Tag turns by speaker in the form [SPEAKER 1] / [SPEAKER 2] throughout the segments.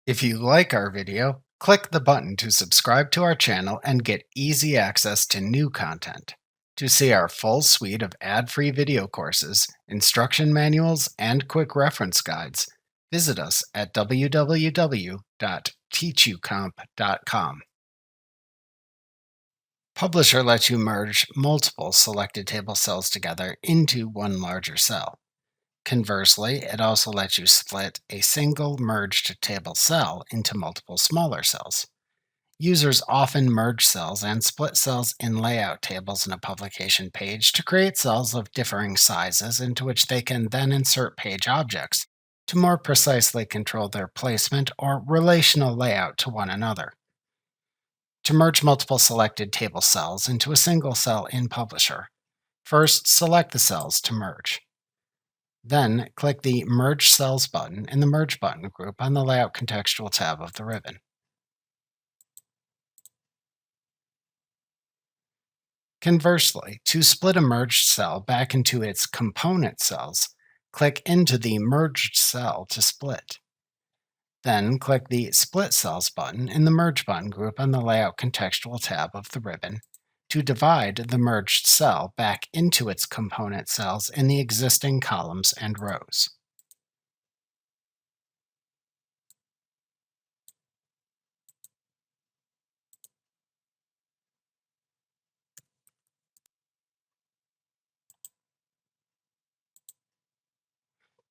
[SPEAKER 1] If you like our video, click the button to subscribe to our channel and get easy access to new content. To see our full suite of ad-free video courses, instruction manuals, and quick reference guides, visit us at www.teachucomp.com. Publisher lets you merge multiple selected table cells together into one larger cell. Conversely, it also lets you split a single merged table cell into multiple smaller cells. Users often merge cells and split cells in layout tables in a publication page to create cells of differing sizes into which they can then insert page objects to more precisely control their placement or relational layout to one another. To merge multiple selected table cells into a single cell in Publisher, first select the cells to merge. Then click the Merge Cells button in the Merge button group on the Layout Contextual tab of the ribbon. Conversely, to split a merged cell back into its component cells, click into the Merged Cell to split. Then click the Split Cells button in the Merge button group on the Layout Contextual tab of the ribbon to divide the merged cell back into its component cells in the existing columns and rows.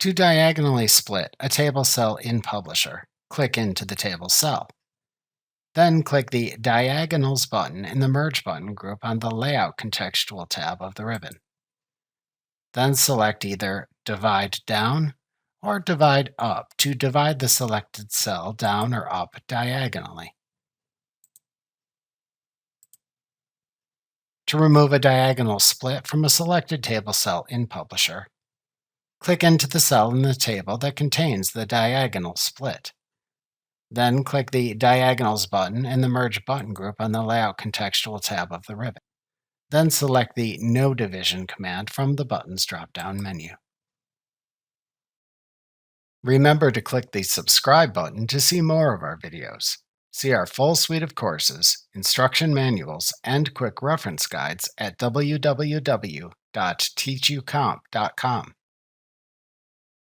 [SPEAKER 1] To diagonally split a table cell in Publisher, click into the table cell. Then click the Diagonals button in the Merge button group on the Layout Contextual tab of the ribbon. Then select either Divide Down or Divide Up to divide the selected cell down or up diagonally. To remove a diagonal split from a selected table cell in Publisher, click into the cell in the table that contains the diagonal split. Then click the Diagonals button in the Merge button group on the Layout Contextual tab of the ribbon. Then select the No Division command from the button's drop-down menu. Remember to click the subscribe button to see more of our videos. See our full suite of courses, instruction manuals, and quick reference guides at www.teachucomp.com.